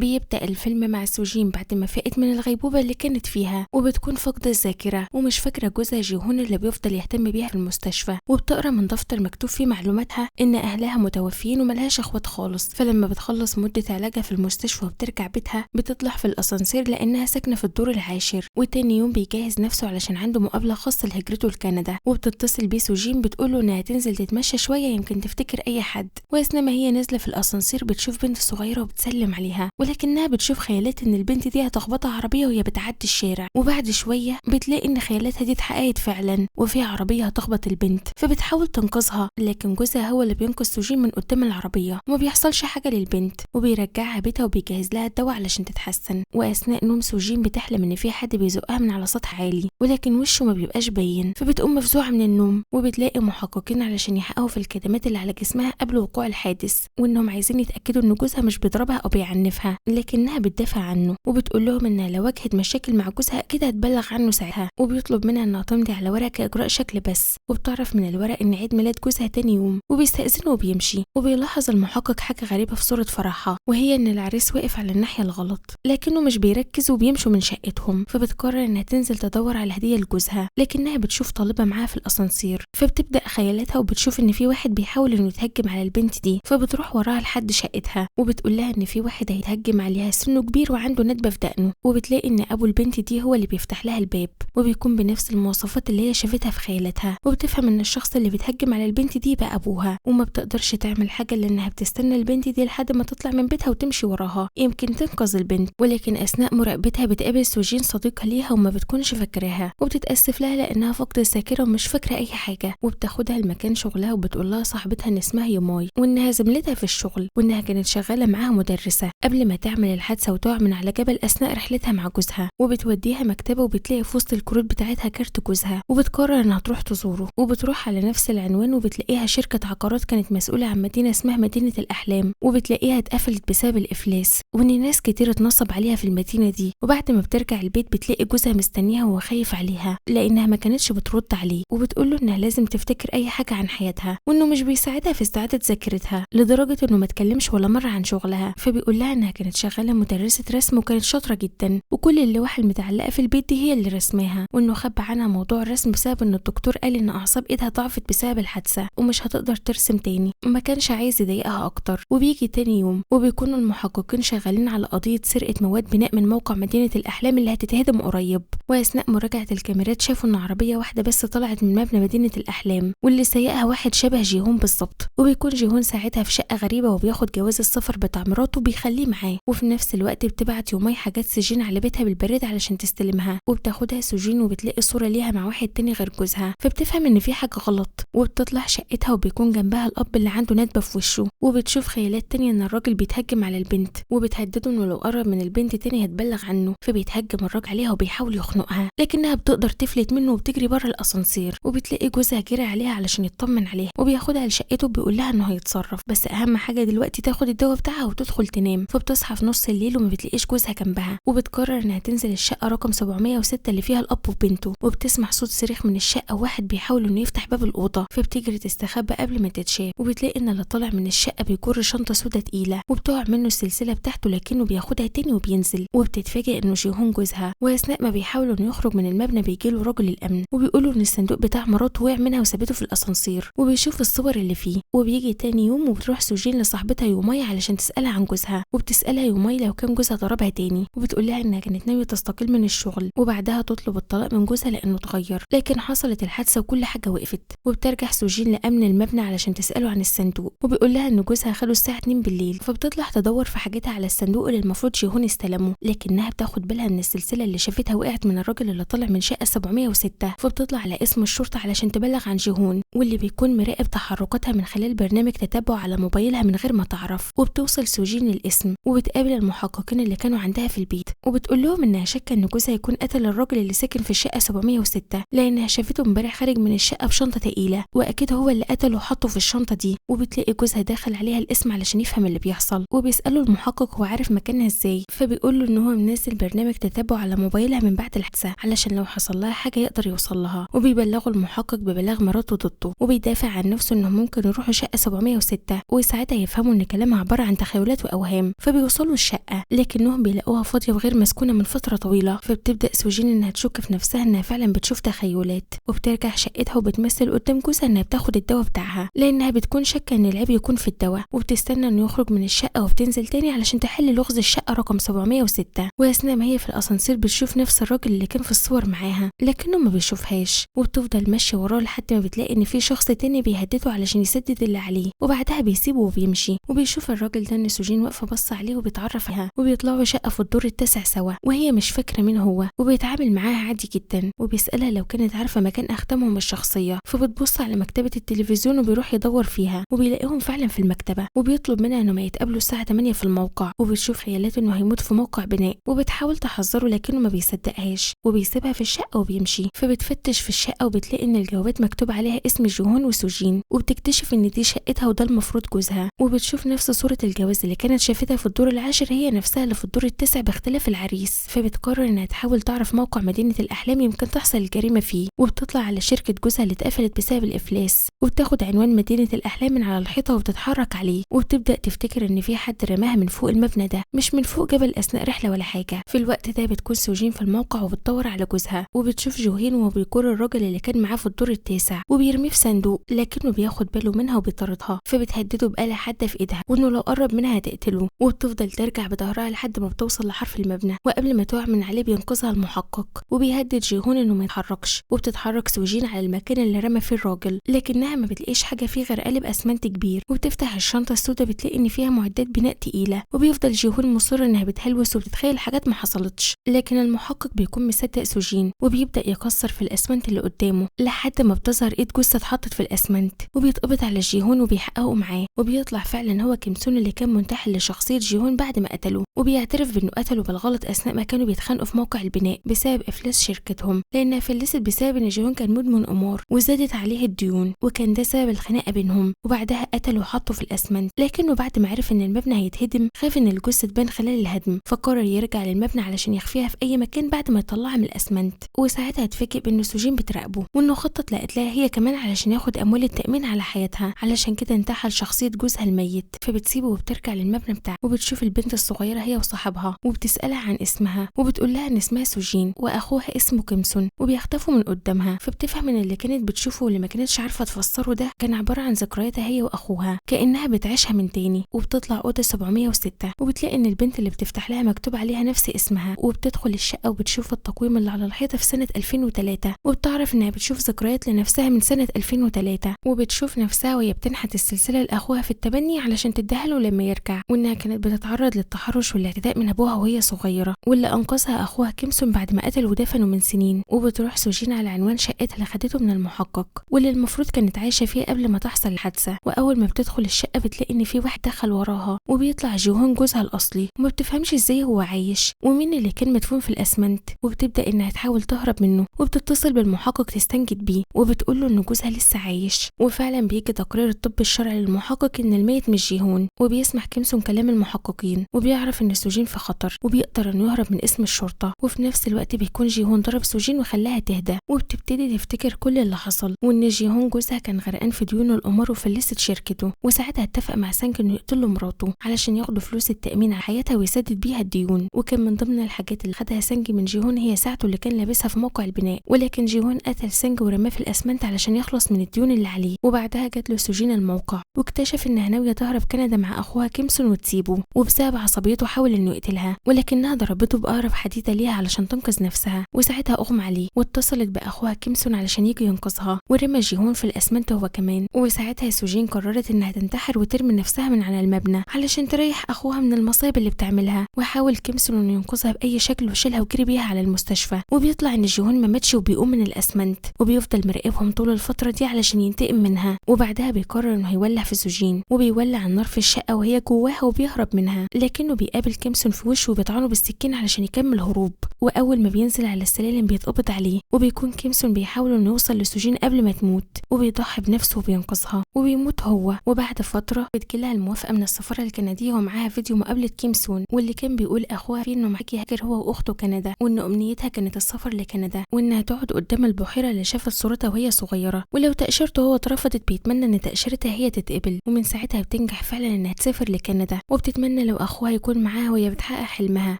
بيبدأ الفيلم مع سوجين بعد ما فاقت من الغيبوبة اللي كانت فيها وبتكون فاقدة الذاكرة ومش فاكرة جوزها جيهون اللي بيفضل يهتم بيها في المستشفى، وبتقرا من دفتر مكتوب فيه معلوماتها ان اهلها متوفيين وملهاش اخوات خالص. فلما بتخلص مدة علاجها في المستشفى وبترجع بيتها بتطلع في الاسانسير لانها ساكنة في الدور العاشر، وتاني يوم بيجهز نفسه علشان عنده مقابلة خاصة لهجرته لكندا، وبتتصل بيه سوجين بتقوله انها تنزل تتمشى شوية يمكن تفتكر اي حد. واثناء ما هي نازلة في الاسانسير بتشوف بنت صغيرة وبتسلم عليها، ولكنها بتشوف خيالات ان البنت دي هتخبطها عربية وهي بتعدي الشارع، وبعد شوية بتلاقي ان خيالاتها دي اتحققت فعلا وفي عربية هتخبط البنت، فبتحاول تنقذها لكن جوزها هو اللي بينقذ سوجين من قدام العربية وما بيحصلش حاجة للبنت، وبيرجعها بيتها وبيجهز لها الدواء علشان تتحسن. واثناء نوم سوجين بتحلم ان في حد بيزقها من على سطح عالي ولكن وشه ما بيبقاش باين، فبتقوم مفزوعة من النوم وبتلاقي محققين علشان يحققوا في الكدمات اللي على جسمها قبل وقوع الحادث، وانهم عايزين يتأكدوا ان جوزها مش بيضربها او بيعنفها لكنها بتدافع عنه، وبتقول لهم انها لو واجهت مشاكل مع جوزها اكيد هتبلغ عنه ساعتها، وبيطلب منها انها تمضي على ورقة كاجراء شكل بس. وبتعرف من الورق ان عيد ميلاد جوزها تاني يوم وبيستأذنه وبيمشي، وبيلاحظ المحقق حاجة غريبة في صورة فرحها، وهي ان العريس واقف على الناحية الغلط لكنه مش بيركز وبيمشوا من شقتهم. فبتقرر انها تنزل تدور على هدية لجوزها لكنها بتشوف طالبة معاها في الاسانسير، فبتبدأ خيالاتها وبتشوف ان في واحد بيحاول انه يتهجم على البنت دي، فبتروح وراها لحد شقتها وبتقول لها ان في واحد هيتهجم عليها سنه كبير وعنده ندبة في دقنه، وبتلاقي ان ابو البنت دي هو اللي بيفتح لها الباب وبيكون بنفس المواصفات اللي هي شافتها في خيالاتها، وبتفهم ان الشخص اللي بيتهجم على البنت دي بقى ابوها، وما بتقدرش تعمل حاجة لانها بتستنى البنت دي لحد ما تطلع من بيتها وتمشي وراها يمكن تنقذ البنت. ولكن اثناء مراقبتها بتقابل سوجين صديقة ليها وما بتكونش فاكراها، وبتتأسف لها لانها فقدت الذاكرة ومش فاكرة اي حاجة، وبتاخدها لمكان شغلها وبتقول لها صاحبتها ان اسمها يوماي وانها زميلتها في الشغل وانها كانت شغالة معاها مدرسة قبل ما تعمل الحادثة وتقع من على جبل اثناء رحلتها مع جوزها، وبتوديها مكتبة وبتلاقي في وسط الكروت بتاعتها كارت جوزها، وبتقرر انها تروح تزوره، وبتروح على نفس العنوان وبتلاقيها شركة عقارات كانت مسؤولة عن مدينة اسمها مدينة الأحلام، وبتلاقيها اتقفلت بسبب الإفلاس وإن ناس كتير اتنصب عليها في المدينة دي. وبعد ما بترجع البيت بتلاقي جوزها مستنيها وهو خايف عليها لأنها ما كانتش بترد عليه، وبتقوله إنها لازم تفتكر أي حاجة عن حياتها وإنه مش بيساعدها في استعادة ذاكرتها لدرجة إنه ما اتكلمش ولا مرة عن شغلها. فبيقول لها إنها كانت شغالة مدرسة رسم وكانت شاطرة جدا وكل اللوح المتعلقة في البيت دي هي اللي رسماها، وإنه خبى عنها موضوع الرسم بسبب إن الدكتور قال إن أعصاب إيدها ضعفت بسبب الحادثة ومش هتقدر ترسم تاني، وما كانش عايز يضايقها أكتر. وبيجي تاني يوم وبيكونوا المحققين شغالين على قضية سرقة مواد بناء من موقع مدينة الأحلام اللي هتتهدم قريب، وأثناء مراجعة الكاميرات شافوا إن عربية واحدة بس طلعت من مبنى مدينة الأحلام واللي سايقها واحد شبه جيهون بالظبط، وبيكون جيهون ساعتها في شقة غريبة وبياخد جواز السفر بتاع مراته وبيخليه معاه، وفي نفس الوقت بتبعت يومي حاجات سجين على بيتها بالبريد علشان تستلمها، وبتاخدها سجين وبتلاقي صورة ليها مع واحد تاني غير جوزها، فبتفهم إن في حاجة غلط وبتطلع شقتها وبيكون جنبها الأب اللي عنده ندبة في وشه، وبتشوف خيالات تانية إن الراجل بيتهجم على البنت وبتهدده إنه لو قرب من البنت تاني هتبلغ عنه، فبيتهجم الراجل عليها وبيحاول يخنقها لكنها بتقدر تفلت منه وبتجري بره الأسانسير، وبتلاقي جوزها جري عليها علشان يطمن عليها وبياخدها لشقته وبيقول لها إنه هيتصرف، بس أهم حاجة دلوقتي تاخد الدواء بتاعها وتدخل تنام. فبتصحى في نص الليل وما بتلاقيش جوزها جنبها، وبتقرر إنها تنزل الشقة رقم 706 اللي فيها الأب وبنته، وبتسمع صوت صريخ من الشقة وواحد بيحاول إنه يفتح باب الأوضة، فبتجري تستخبى قبل ما تتشاف، وبتلاقي إن اللي طالع من الشقة بيجر شنطة سودا تقيلة وبتقع منه السلسلة بتاعته لكنه بياخدها تاني وبينزل، وبتتفاجئ إنه جيهون جوزها. وأثناء ما بيحاولوا إنه يخرج من المبنى بيجيله رجل الأمن وبيقولوا إن الصندوق بتاع مراته وقع منها وسابته في الأسانسير، وبيشوف الصور اللي فيه. وبيجي تاني يوم وبتروح سوجين لصاحبتها يوماي علشان تسألها عن جوزها، وبتسألها يوماي لو كان جوزها ضربها تاني، وبتقول لها إنها كانت ناوية تستقيل من الشغل وبعدها تطلب الطلاق من جوزها لأنه اتغير، لكن حصلت الحادثة وكل حاجة وقفت. وبترجع سوجين لأمن المبنى علشان تسأله عن الصندوق وبيقول لها إن جوزها خده الساعة 2 بالليل، فبتطلع تدور في حاجتها على الصندوق اللي المفروض جيهون استلمه، لكنها بتاخد بالها إن السلسلة اللي شافتها وقعت من الراجل اللي طلع من شقة 706، فبتطلع على اسم الشرطة علشان تبلغ عن جيهون واللي بيكون مراقب تحركاتها من خلال برنامج تتبع على موبايلها من غير ما تعرف. وبتوصل سوجين للاسم وبتقابل المحققين اللي كانوا عندها في البيت وبتقول لهم إنها شاكة إن جوزها يكون قتل الراجل اللي ساكن في الشقة 706 لأنها شافته امبارح خارج من الشقة بشنطة تقيلة وأكيد هو اللي قتله وحطه في الشنطة دي. وبتلاقي جوزها داخل عليها الاسم علشان يفهم اللي بيحصل، وبيسأله المحقق هو عارف مكانها ازاي، فبيقول له إن هو منزل برنامج تتبع على موبايلها من بعد الحادثة علشان لو حصل لها حاجة يقدر يوصل لها. وبيبلغوا المحقق ببلاغ مراته ضده وبيدافع عن نفسه إنهم ممكن يروحوا شقة 706 وساعتها يفهموا إن كلامها عبارة عن تخيلات وأوهام، فبيوصلوا وبيوصلوا الشقة لكنهم بيلاقوها فاضية وغير مسكونة من فترة طويلة. فبتبدأ سوجين انها تشك في نفسها انها فعلا بتشوف تخيلات، وبترجع شقتها وبتمثل قدام جوزها انها بتاخد الدواء بتاعها لانها بتكون شاكة ان العيب يكون في الدواء، وبتستنى انه يخرج من الشقة وبتنزل تاني علشان تحل لغز الشقة رقم 706. واثناء ما هي في الاسانسير بتشوف نفس الراجل اللي كان في الصور معاها لكنه ما بيشوفهاش، وبتفضل ماشية وراه لحد ما بتلاقي ان في شخص تاني بيهدده علشان يسدد اللي عليه، وبعدها بيسيبه وبيمشي. وبيشوف الراجل ده ان سوجين واقفة باصة عليه وبيتعرف عليها، وبيطلعوا شقة في الدور التاسع سوا وهي مش فاكرة مين هو، وبيتعامل معاها عادي جدا وبيسألها لو كانت عارفة مكان أختامهم الشخصية. فبتبص على مكتبة التلفزيون وبيروح يدور فيها وبيلاقيهم فعلا في المكتبة، وبيطلب منها انهم يتقابلوا الساعة 8 في الموقع. وبتشوف خيالات انه هيموت في موقع بناء، وبتحاول تحذره لكنه ما بيصدقهاش وبيسيبها في الشقة وبيمشي. فبتفتش في الشقة وبتلاقي ان الجوابات مكتوب عليها اسم جيهون وسوجين، وبتكتشف ان دي شقتها وده المفروض جوزها. وبتشوف نفس صورة الجواز اللي كانت شافتها في الدور العاشر هي نفسها اللي في الدور التاسع باختلاف العريس. فبتقرر انها تحاول تعرف موقع مدينة الأحلام يمكن تحصل الجريمة فيه، وبتطلع على شركة جوزها اللي اتقفلت بسبب الإفلاس، وبتاخد عنوان مدينة الأحلام من على الحيطة وبتتحرك عليه. وبتبدأ تفتكر ان في حد رماها من فوق المبنى ده مش من فوق جبل أثناء رحلة ولا حاجة. في الوقت ده بتكون سوجين في الموقع وبتدور على جوزها، وبتشوف جوهين وهو بيجر الراجل اللي كان معاه في الدور التاسع وبيرميه في صندوق لكنه بياخد باله منها وبيطاردها. فبتهدده بآلة حادة في ايدها وانه لو قرب منها هتقتله، وبتفضل ترجع بظهرها لحد ما بتوصل لحرف المبنى، وقبل ما تقع من عليه بينقذها المحقق وبيهدد جيهون انه ما يتحركش. وبتتحرك سوجين على المكان اللي رمى فيه الراجل لكنها ما بتلاقيش حاجه فيه غير قالب اسمنت كبير، وبتفتح الشنطه السوداء بتلاقي ان فيها معدات بناء تقيله. وبيفضل جيهون مصر انها بتهلوس وبتتخيل حاجات ما حصلتش، لكن المحقق بيكون مصدق سوجين وبيبدا يكسر في الاسمنت اللي قدامه لحد ما بتظهر ايد جثه اتحطت في الاسمنت، وبيتقبض على جيهون وبيحققوا معاه، وبيطلع فعلا هو كيمسون اللي كان منتحل لشخصيه جيهون بعد ما قتله، وبيعترف بانه قتله بالغلط اثناء ما كانوا بيتخانقوا في موقع البناء بسبب افلاس شركتهم، لانها فلست بسبب ان جيهون كان مدمن قمار وزادت عليه الديون، وكان ده سبب الخناقه بينهم. وبعدها قتله وحطه في الاسمنت، لكنه بعد ما عرف ان المبنى هيتهدم خاف ان الجثه تبان خلال الهدم، فقرر يرجع للمبنى علشان يخفيها في اي مكان بعد ما يطلعها من الاسمنت. وساعتها اتفاجئ بان سوجين بتراقبه وانه خطط لقتلها هي كمان علشان ياخد اموال التامين على حياتها، علشان كده انتحل شخصيه جوزها الميت. فبتسيبه وبترجع للمبنى بتاعه، وبتشوف البنت الصغيره هي وصاحبها وبتسالها عن اسمها، وبتقول لها ان اسمها سوجين واخوها اسمه كيمسون، وبيختفوا من قدامها. فبتفهم ان اللي كانت بتشوفه واللي ما كانتش عارفه تفسره ده كان عباره عن ذكرياتها هي واخوها كانها بتعيشها من تاني. وبتطلع اوضه 706 وبتلاقي ان البنت اللي بتفتح لها مكتوب عليها نفس اسمها، وبتدخل الشقه وبتشوف التقويم اللي على الحيطه في سنه 2003، وبتعرف انها بتشوف ذكريات لنفسها من سنه 2003، وبتشوف نفسها وهي بتنحت السلسله لاخوها في التبني علشان تديها له لما يرجع، وانها كانت بتتعرض للتحرش والاعتداء من ابوها وهي صغيره، واللي انقذها اخوها كيمسون بعد ما قتل ودفنه من سنين. وبتروح سوجين على عنوان شقتها اللي خدته من المحقق واللي المفروض كانت عايشه فيها قبل ما تحصل الحادثه. واول ما بتدخل الشقه بتلاقي ان في واحد دخل وراها، وبيطلع جيهون جوزها الاصلي، وما بتفهمش ازاي هو عايش ومين اللي كان مدفون في الاسمنت. وبتبدا انها تحاول تهرب منه، وبتتصل بالمحقق تستنجد بيه وبتقول له ان جوزها لسه عايش. وفعلا بيجي تقرير الطب الشرعي للمحقق ان الميت مش جيهون، وبيسمح كيمسون كلام المحققين وبيعرف ان سوجين في خطر وبيقدر انه يهرب من اسم الشرطه. وفي نفس الوقت بيكون جيهون ضرب سوجين وخلاها تهدى، وبتبتدي تفتكر كل اللي حصل، وان جيهون جوزها كان غرقان في ديون القمار وفلست شركته. وساعتها اتفق مع سانج انه يقتل له مراته علشان ياخدوا فلوس التامين على حياتها ويسدد بيها الديون. وكان من ضمن الحاجات اللي خدها سانج من جيهون هي ساعته اللي كان لابسها في موقع البناء، ولكن جيهون قتل سانج ورماه في الاسمنت علشان يخلص من الديون اللي عليه. وبعدها جات له سوجين الموقع واكتشف انها ناويه تهرب كندا مع اخوها كيمسون وتسيبه، وبسبب عصبيته حاول انه يقتلها، ولكنها ضربته بأقرب حديده ليها علشان تنقذ نفسها. وساعتها اغمى عليه واتصلت باخوها كيمسون علشان يجي ينقذها، ورمى جيهون في الاسمنت هو كمان. وساعتها سوجين قررت انها تنتحر وترمي نفسها من على المبنى علشان تريح اخوها من المصايب اللي بتعملها. وحاول كيمسون انه ينقذها باي شكل وشيلها وجري بيها على المستشفى، وبيطلع ان جيهون ما ماتش وبيقوم من الاسمنت، وبيفضل مراقبهم طول الفتره دي علشان ينتقم منها. وبعدها بيقرر انه هيولع في سوجين وبيولع النار في الشقه وهي جواها وبيهرب منها، لكنه بيقابل كيمسون في وشه وبيطعنه بالسكين علشان يكمل هروب. واول ما بينزل على السلالم بيتقبض عليه، وبيكون كيمسون بيحاول انه يوصل لسوجين قبل ما تموت، وبيضحي بنفسه وبينقذها وبيموت هو. وبعد فتره بتجيلها الموافقه من السفاره الكنديه ومعاها فيديو مقابله كيمسون واللي كان بيقول اخوها فيه انه معاك يهاجر هو واخته كندا، وان امنيتها كانت السفر لكندا، وانها تقعد قدام البحيره اللي شافت صورتها وهي صغيره، ولو تاشيرته هو اترفضت بيتمنى ان تاشيرتها هي تتقبل. ومن ساعتها بتنجح فعلا انها تسافر لكندا، وبتتمنى بتتمنى لو أخوها يكون معاها وهي بتحقق حلمها،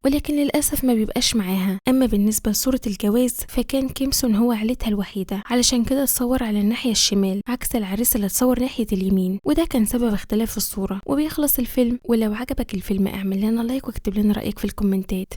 ولكن للأسف ما بيبقاش معاها. أما بالنسبة لصورة الجواز فكان كيمسون هو عيلتها الوحيدة، علشان كده اتصور على الناحية الشمال عكس العريس اللي اتصور ناحية اليمين، وده كان سبب اختلاف الصورة. وبيخلص الفيلم، ولو عجبك الفيلم اعمل لنا لايك واكتب لنا رأيك في الكومنتات.